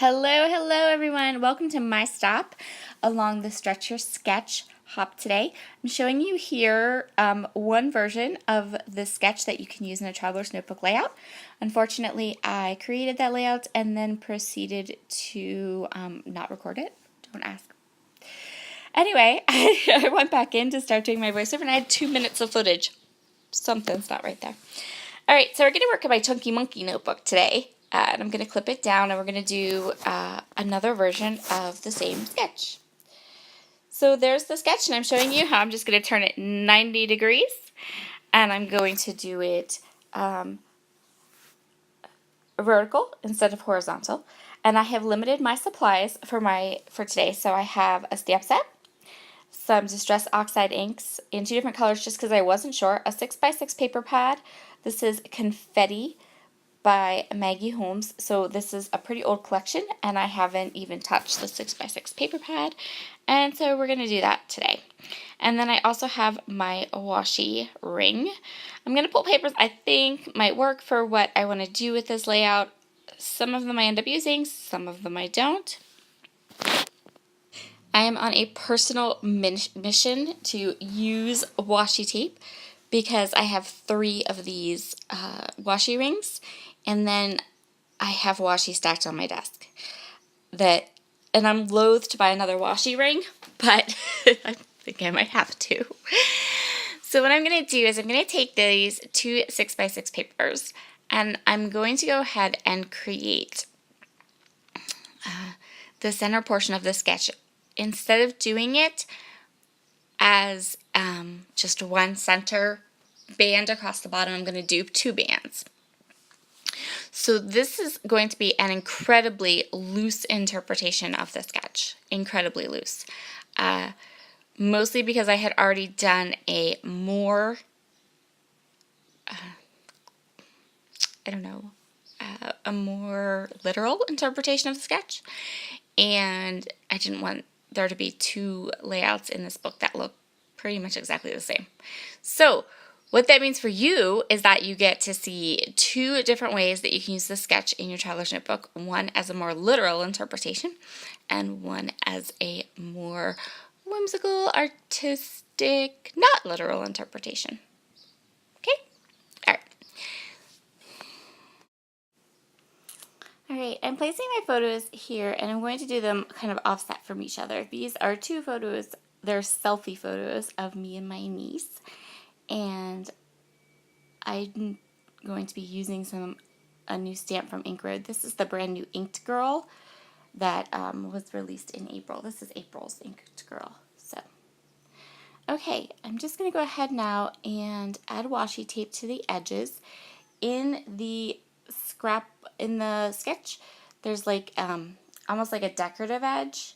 Hello everyone. Welcome to my stop along the Stretch Your Sketch hop today. I'm showing you here one version of the sketch that you can use in a traveler's notebook layout. Unfortunately, I created that layout and then proceeded to not record it. Don't ask. Anyway, I went back in to start doing my voiceover and I had 2 minutes of footage. Something's not right there. Alright, so we're going to work on my Chunky Monkey notebook today. And I'm going to clip it down and we're going to do another version of the same sketch. So there's the sketch and I'm showing you how I'm just going to turn it 90 degrees and I'm going to do it vertical instead of horizontal. And I have limited my supplies for today. So I have a stamp set, some Distress Oxide inks in 2 different colors just because I wasn't sure, a 6x6 paper pad. This is Confetti by Maggie Holmes. So this is a pretty old collection and I haven't even touched the 6x6 paper pad, and so we're going to do that today. And then I also have my washi ring. I'm going to pull papers I think might work for what I want to do with this layout. Some of them I end up using, some of them I don't. I am on a personal mission to use washi tape because I have 3 of these washi rings, and then I have washi stacked on my desk. And I'm loath to buy another washi ring, but I think I might have to. So what I'm going to do is I'm going to take these 2 6x6 papers, and I'm going to go ahead and create the center portion of the sketch. Instead of doing it as just one center band across the bottom, I'm going to do 2 bands. So this is going to be an incredibly loose interpretation of the sketch. Incredibly loose. Mostly because I had already done a more, a more literal interpretation of the sketch. And I didn't want there to be 2 layouts in this book that look pretty much exactly the same. So what that means for you is that you get to see 2 different ways that you can use the sketch in your traveler's notebook. One as a more literal interpretation and one as a more whimsical, artistic, not literal interpretation. Okay? All right. Alright, I'm placing my photos here and I'm going to do them kind of offset from each other. These are 2 photos, they're selfie photos of me and my niece, and I'm going to be using a new stamp from Ink Road. This is the brand new Inked Girl that was released in April. This is April's Inked Girl. So, okay, I'm just going to go ahead now and add washi tape to the edges. In the sketch, there's like almost like a decorative edge,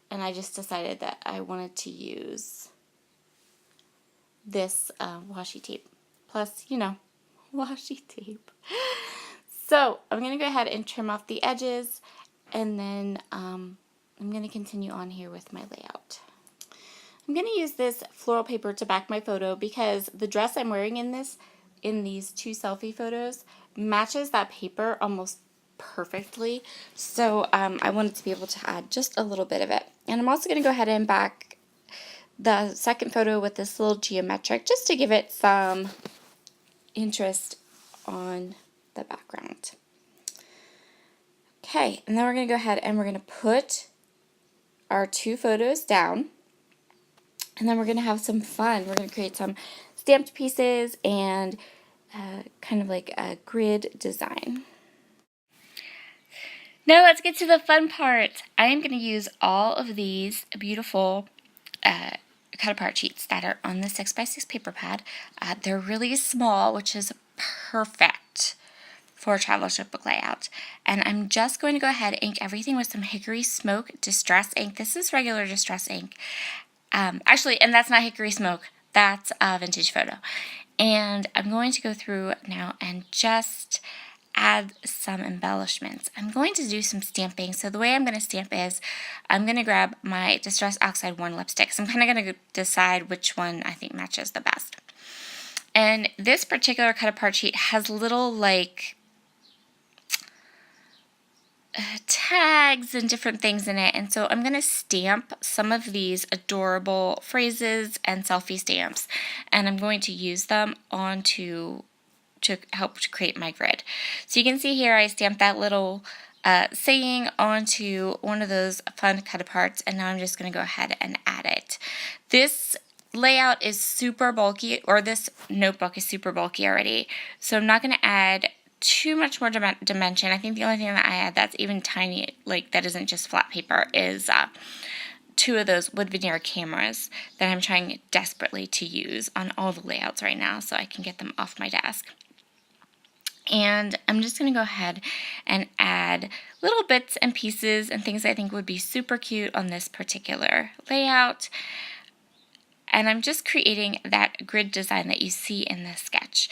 and I just decided that I wanted to use this washi tape. Plus, washi tape. So I'm going to go ahead and trim off the edges, and then I'm going to continue on here with my layout. I'm going to use this floral paper to back my photo because the dress I'm wearing in these 2 selfie photos matches that paper almost perfectly. So I wanted to be able to add just a little bit of it. And I'm also going to go ahead and back the second photo with this little geometric just to give it some interest on the background. Okay, and then we're going to go ahead and we're going to put our 2 photos down, and then we're going to have some fun. We're going to create some stamped pieces and kind of like a grid design. Now let's get to the fun part. I am going to use all of these beautiful cut apart sheets that are on the 6x6 paper pad. They're really small, which is perfect for a traveler's notebook layout. And I'm just going to go ahead and ink everything with some Hickory Smoke Distress ink. This is regular Distress ink. Actually, and that's not Hickory Smoke. That's a vintage photo. And I'm going to go through now and just add some embellishments. I'm going to do some stamping. So the way I'm going to stamp is I'm going to grab my Distress Oxide 1 lipstick. So I'm kind of going to decide which one I think matches the best. And this particular cut apart sheet has little like tags and different things in it, and so I'm going to stamp some of these adorable phrases and selfie stamps, and I'm going to use them to help to create my grid. So you can see here I stamped that little saying onto one of those fun cut aparts, and now I'm just going to go ahead and add it. This layout is super bulky, or this notebook is super bulky already, so I'm not going to add too much more dimension. I think the only thing that I add that's even tiny, like that isn't just flat paper, is 2 of those wood veneer cameras that I'm trying desperately to use on all the layouts right now so I can get them off my desk. And I'm just going to go ahead and add little bits and pieces and things I think would be super cute on this particular layout. And I'm just creating that grid design that you see in this sketch.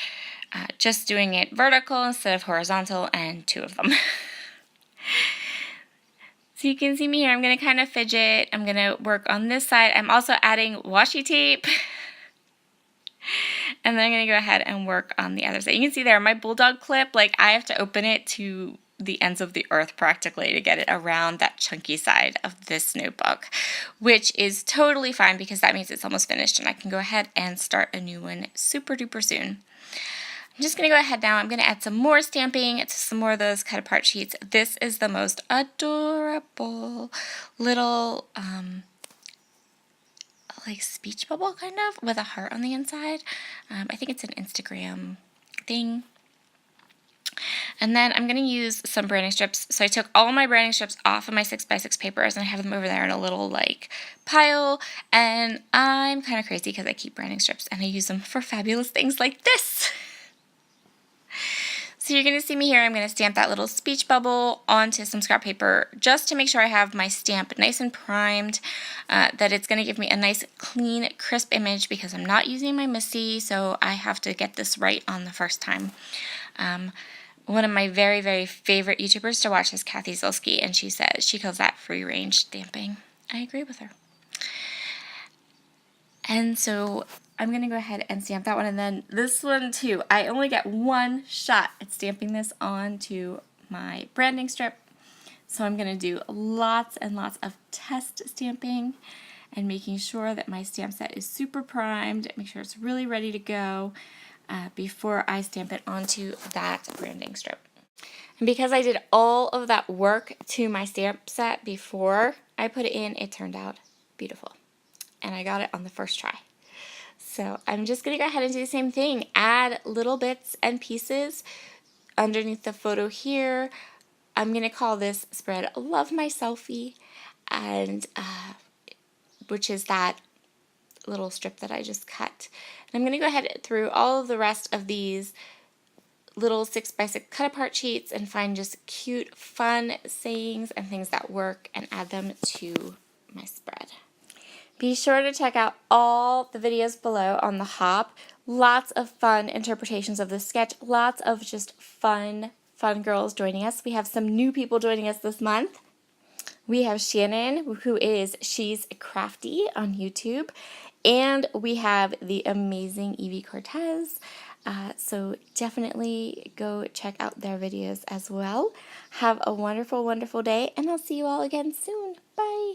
Just doing it vertical instead of horizontal, and 2 of them. So you can see me here. I'm going to kind of fidget. I'm going to work on this side. I'm also adding washi tape. And then I'm going to go ahead and work on the other side. You can see there, my bulldog clip, like I have to open it to the ends of the earth practically to get it around that chunky side of this notebook, which is totally fine because that means it's almost finished and I can go ahead and start a new one super duper soon. I'm just going to go ahead now. I'm going to add some more stamping to some more of those cut apart sheets. This is the most adorable little like speech bubble kind of with a heart on the inside. I think it's an Instagram thing. And then I'm going to use some branding strips. So I took all my branding strips off of my 6x6 papers and I have them over there in a little like pile. And I'm kind of crazy because I keep branding strips and I use them for fabulous things like this. So you're going to see me here. I'm going to stamp that little speech bubble onto some scrap paper just to make sure I have my stamp nice and primed, that it's going to give me a nice, clean, crisp image because I'm not using my Missy, so I have to get this right on the first time. One of my very, very favorite YouTubers to watch is Kathy Zilski, and she says she calls that free-range stamping. I agree with her. And so I'm going to go ahead and stamp that one, and then this one too. I only get one shot at stamping this onto my branding strip. So I'm going to do lots and lots of test stamping and making sure that my stamp set is super primed, make sure it's really ready to go before I stamp it onto that branding strip. And because I did all of that work to my stamp set before I put it in, it turned out beautiful. And I got it on the first try. So I'm just going to go ahead and do the same thing. Add little bits and pieces underneath the photo here. I'm going to call this spread Love My Selfie, and which is that little strip that I just cut. And I'm going to go ahead through all of the rest of these little 6x6 cut apart sheets and find just cute, fun sayings and things that work and add them to my spread. Be sure to check out all the videos below on the Hop. Lots of fun interpretations of this sketch. Lots of just fun girls joining us. We have some new people joining us this month. We have Shannon, who is She's Crafty on YouTube. And we have the amazing Evie Cortez. So definitely go check out their videos as well. Have a wonderful, wonderful day. And I'll see you all again soon. Bye.